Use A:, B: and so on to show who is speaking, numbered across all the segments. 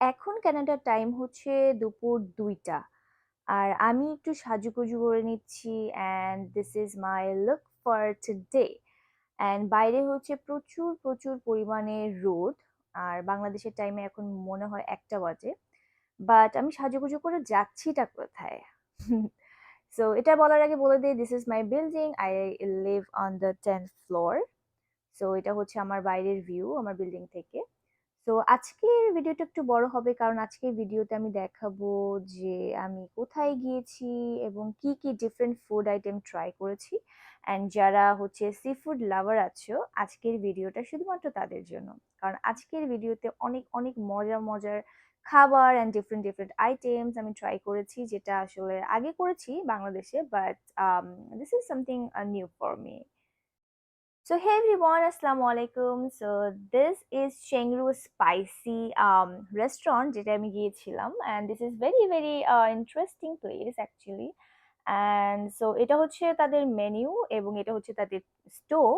A: এখন কানাডার টাইম হচ্ছে দুপুর ২টা। আর আমি একটু সাজুগুজু করে নিচ্ছি and this is my look for today. And বাইরে হচ্ছে প্রচুর প্রচুর পরিমাণে রোদ। আর বাংলাদেশের টাইমে এখন মনে হয় ১টা বাজে। বাট আমি সাজুগুজু করে যাচ্ছিটা কোথায়? সো এটা বলার আগে বলে দেই this is my building. I live on the 10th floor. So এটা হচ্ছে আমার বাইরের ভিউ আমার বিল্ডিং থেকে। তো আজকের ভিডিওটা একটু বড় হবে কারণ আজকের ভিডিওতে আমি দেখাবো যে আমি কোথায় গিয়েছি এবং কি কি ডিফারেন্ট ফুড আইটেম ট্রাই করেছি। অ্যান্ড যারা হচ্ছে সি ফুড লাভার আছো আজকের ভিডিওটা শুধুমাত্র তাদের জন্য। কারণ আজকের ভিডিওতে অনেক অনেক মজার মজার খাবার অ্যান্ড ডিফারেন্ট ডিফারেন্ট আইটেমস আমি ট্রাই করেছি যেটা আসলে আগে করেছি বাংলাদেশে, but this is something new for me. So hey everyone, Assalamu alaikum. So this is Chengru Spicy restaurant যেটা আমি গিয়েছিলাম, and this is very very interesting place actually. And so এটা হচ্ছে তাদের মেনু এবং এটা হচ্ছে তাদের স্টোভ,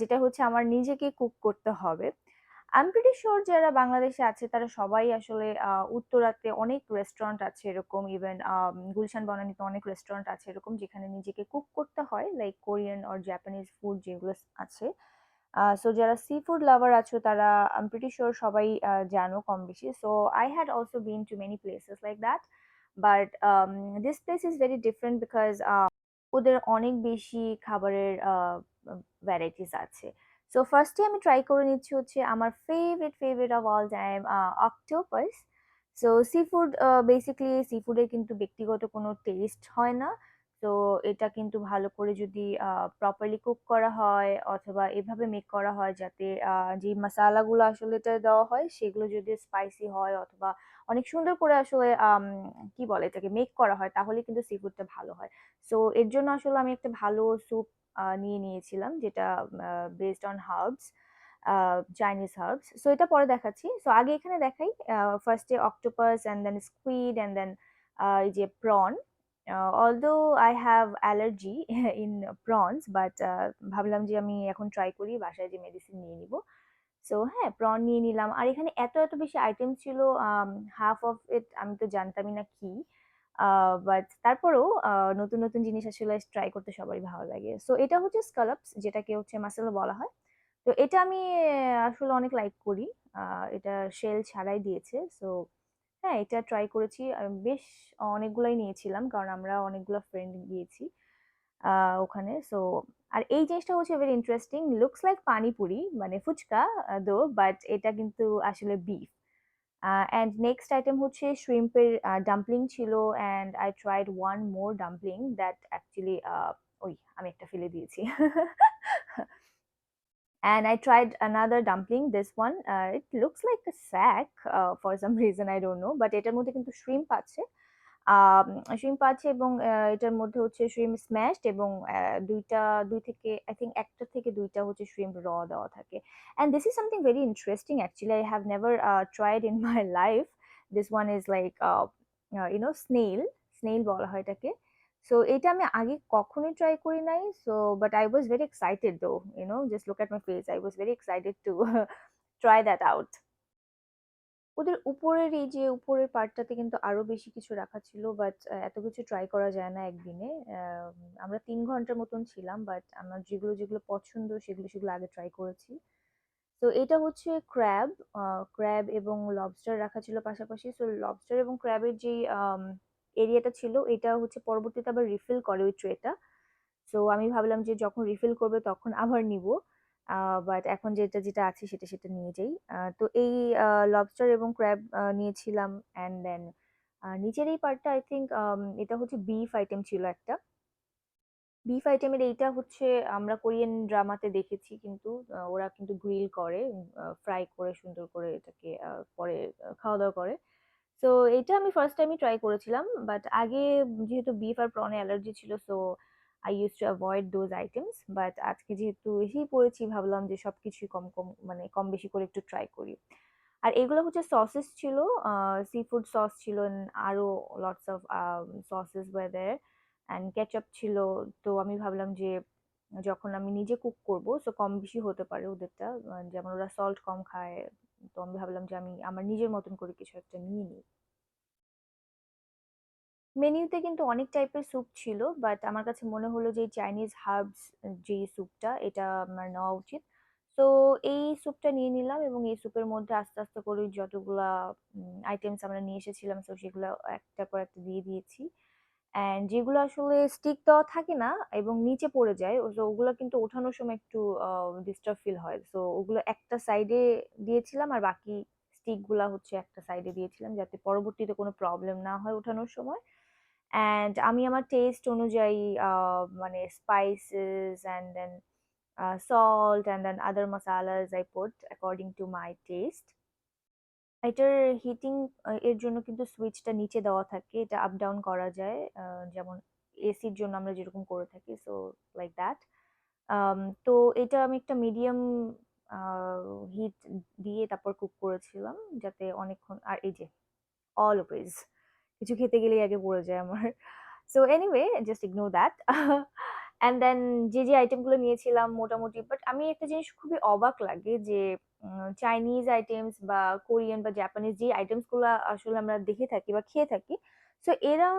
A: যেটা হচ্ছে আমার নিজেকে কুক করতে হবে। আই এম প্রিটি শিওর যারা বাংলাদেশে আছে তারা সবাই আসলে উত্তরাতে অনেক রেস্টুরেন্ট আছে এরকম, ইভেন গুলশান বনানীতে অনেক রেস্টুরেন্ট আছে এরকম যেখানে নিজেকে কুক করতে হয়, like Korean or Japanese food যেগুলো আছে। সো যারা সি ফুড লাভার আছো তারা আই এম প্রিটি শিওর সবাই জানো কম বেশি। So I had also been to many places like that, but this place is very different because ওদের অনেক বেশি খাবারের ভ্যারাইটিস আছে। সো ফার্স্টে আমি ট্রাই করে নিচ্ছি হচ্ছে আমার favourite favourite of all time, octopus. So sea food, basically sea ফুডের কিন্তু ব্যক্তিগত কোনো টেস্ট হয় না। তো এটা কিন্তু ভালো করে যদি প্রপারলি কুক করা হয় অথবা এভাবে মেক করা হয় যাতে যে মশালাগুলো আসলে এটা দেওয়া হয় সেগুলো যদি স্পাইসি হয় অথবা অনেক সুন্দর করে আসলে কি বলে এটাকে মেক করা হয় তাহলে কিন্তু সি ফুডটা ভালো হয়। সো এর জন্য আসলে আমি একটা ভালো স্যুপ নিয়ে নিয়েছিলাম যেটা based on herbs, Chinese herbs. So এটা পরে দেখাচ্ছি। সো আগে এখানে দেখাই, ফার্স্টে octopus and then squid and then এই যে prawn. Although I have allergy in prawns, but ভাবলাম যে আমি এখন ট্রাই করি বাসায় যে মেডিসিন নিয়ে নিব। সো হ্যাঁ, প্রন নিয়ে নিলাম। আর এখানে এত এত বেশি আইটেম ছিল, হাফ অফ ইট আমি তো জানতামই না কি। বাট তারপরেও নতুন নতুন জিনিস আসলে ট্রাই করতে সবারই ভালো লাগে। সো এটা হচ্ছে স্কালপস যেটাকে হচ্ছে মাসালা বলা হয়। তো এটা আমি আসলে অনেক লাইক করি। এটা শেল ছাড়াই দিয়েছে। সো হ্যাঁ, এটা ট্রাই করেছি। বেশ অনেকগুলাই নিয়েছিলাম কারণ আমরা অনেকগুলো ফ্রেন্ড গিয়েছি ওখানে। সো আর এই জিনিসটা হচ্ছে very interesting. Looks like panipuri মানে ফুচকা দো, বাট এটা কিন্তু আসলে বিফ। অ্যান্ড নেক্সট আইটেম হচ্ছে শ্রিম্পের ডাম্পলিং ছিল, and I tried one more dumpling that actually ওই আমি একটা ফেলে দিয়েছি। And I tried another dumpling. This one, it looks like a sack for some reason, I don't know. But এটার মধ্যে কিন্তু shrimp আছে। shrimp আছে এবং এটার মধ্যে হচ্ছে shrimp smashed এবং দুই থেকে I think একটা থেকে দুইটা হচ্ছে shrimp raw দেওয়া থাকে। And this is something very interesting actually. I have never tried in my life. This one is like snail বলা হয় এটাকে। সো এটা আমি আগে কখনোই ট্রাই করি নাই। So but I was very excited though, just look at my face, I was very excited to try that out. ওদের উপরের এই যে উপরের পার্টটাতে কিন্তু আরো বেশি কিছু রাখা ছিল, বাট এত কিছু ট্রাই করা যায় না একদিনে। আমরা ৩ ঘন্টার মতন ছিলাম, বাট আমার যেগুলো যেগুলো পছন্দ সেগুলো সেগুলো আগে ট্রাই করেছি। তো এটা হচ্ছে ক্র্যাব। ক্র্যাব এবং লবস্টার রাখা ছিল পাশাপাশি। সো লবস্টার এবং ক্র্যাবের যেই এরিয়াটা ছিল এটা হচ্ছে পরবর্তীতে আবার রিফিল করে ওই ট্রেটা। সো আমি ভাবলাম যে যখন রিফিল করবে তখন আবার নিব, বাট এখন যেটা যেটা আছে সেটা সেটা নিয়ে যাই। তো এই লবস্টার এবং ক্র্যাব নিয়েছিলাম, অ্যান্ড দেন নিচের এই পার্টটা আই থিঙ্ক এটা হচ্ছে বিফ আইটেম ছিল একটা। বিফ আইটেমের এইটা হচ্ছে আমরা কোরিয়ান ড্রামাতে দেখেছি, কিন্তু ওরা কিন্তু গ্রিল করে, ফ্রাই করে সুন্দর করে এটাকে পরে খাওয়া দাওয়া করে। তো এটা আমি ফার্স্ট টাইমই ট্রাই করেছিলাম, বাট আগে যেহেতু বিফ আর প্রনে অ্যালার্জি ছিল, so I use to avoid those items. But আজকে যেহেতু এসেই পড়েছি ভাবলাম যে সবকিছুই কম কম মানে কম বেশি করে একটু ট্রাই করি। আর এগুলো হচ্ছে সসেস ছিল, সি ফুড সস ছিল, and আরো lots of sauces were there, and ketchup ছিল। তো আমি ভাবলাম যে যখন আমি নিজে কুক করব সো কম বেশি হতে পারে ওদেরটা, যেমন ওরা সল্ট কম খায়, তো আমি ভাবলাম যে আমি আমার নিজের মতন করে কিছু একটা নিয়ে নিই। মেনুতে কিন্তু অনেক টাইপের স্যুপ ছিল, বাট আমার কাছে মনে হলো যে চাইনিজ হার্বস যে স্যুপটা এটা আমার নেওয়া উচিত। তো এই স্যুপটা নিয়ে নিলাম এবং এই স্যুপের মধ্যে আস্তে আস্তে করে যতগুলা আইটেমস আমরা নিয়ে এসেছিলাম তো সেগুলো একটা পর একটা দিয়ে দিয়েছি। অ্যান্ড যেগুলো আসলে স্টিক দেওয়া থাকে না এবং নিচে পড়ে যায়, ওগুলো কিন্তু ওঠানোর সময় একটু ডিস্টার্ব ফিল হয়। সো ওগুলো একটা সাইডে দিয়েছিলাম আর বাকি স্টিক গুলা হচ্ছে একটা সাইডে দিয়েছিলাম, যাতে পরবর্তীতে কোনো প্রবলেম না হয় ওঠানোর সময়। অ্যান্ড আমি আমার টেস্ট অনুযায়ী মানে spices and then salt and then other masalas I put according to my taste. এটার হিটিং এর জন্য কিন্তু সুইচটা নিচে দেওয়া থাকে, এটা আপ ডাউন করা যায়, যেমন এসির জন্য আমরা যেরকম করে থাকি, সো লাইক দ্যাট। তো এটা আমি একটা মিডিয়াম হিট দিয়ে তারপর কুক করেছিলাম, যাতে অনেকক্ষণ। আর এই যে অলওয়েজ কিছু খেতে গেলেই আগে পড়ে যায় আমার। So anyway, just ignore that. And then যে আইটেমগুলো নিয়েছিলাম মোটামুটি, বাট আমি একটা জিনিস খুবই অবাক লাগে যে চাইনিজ আইটেমস বা কোরিয়ান বা জাপানিজ যে আইটেমস গুলো আসলে আমরা দেখে থাকি বা খেয়ে থাকি, সো এরা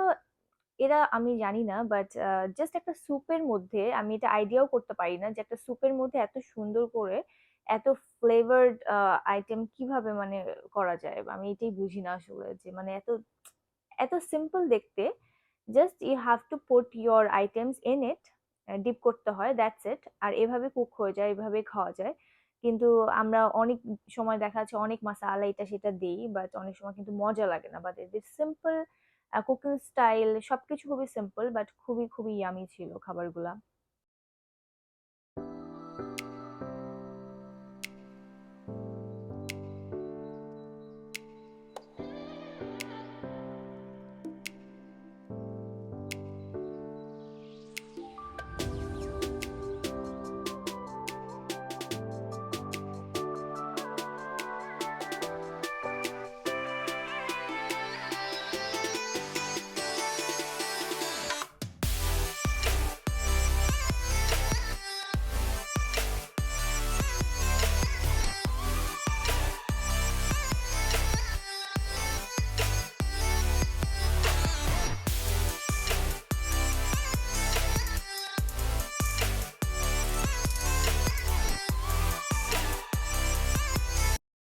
A: এরা আমি জানি না, বাট জাস্ট একটা স্যুপের মধ্যে আমি এটা আইডিয়াও করতে পারি না যে একটা স্যুপের মধ্যে এত সুন্দর করে এত ফ্লেভারড আইটেম কিভাবে মানে করা যায়। আমি এটাই বুঝি না আসলে, যে মানে এত এত সিম্পল দেখতে, just you have to put your items in it, dip করতে হয়, দ্যাটস ইট, আর এভাবে কুক হয়ে যায়, এভাবে খাওয়া যায়। কিন্তু আমরা অনেক সময় দেখা যাচ্ছে অনেক মাসালা এটা সেটা দেই, বাট অনেক সময় কিন্তু মজা লাগে না। But this simple cooking style, সবকিছু খুবই সিম্পল বাট খুবই খুবই ইয়ামি ছিল খাবারগুলা।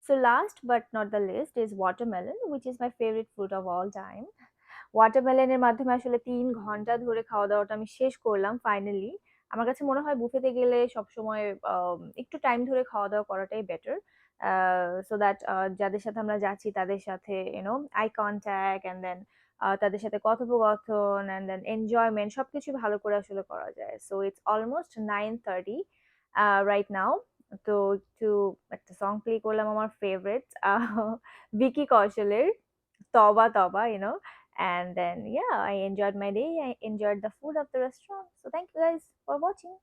A: So last but not the least is watermelon, which is my favorite fruit of all time. ওয়াটারমেলনের মাধ্যমে আসলে 3 ঘন্টা ধরে খাওয়া দাওয়াটা আমি শেষ করলাম ফাইনালি। আমার কাছে মনে হয় বুফেতে গেলে সবসময় একটু টাইম ধরে খাওয়া দাওয়া করাটাই বেটার, সো দ্যাট যাদের সাথে আমরা যাচ্ছি তাদের সাথে আই কন্ট্যাক্ট অ্যান্ড দেন তাদের সাথে কথোপকথন অ্যান্ড দেন এনজয়মেন্ট সবকিছু ভালো করে আসলে করা যায়। So it's almost 9:30 right now. তো একটু একটা সং প্লে করলাম আমার ফেভারিট, ভিকি কৌশলের তবা তবা, and then yeah, I enjoyed my day, I enjoyed the food of the restaurant. So thank you guys for watching.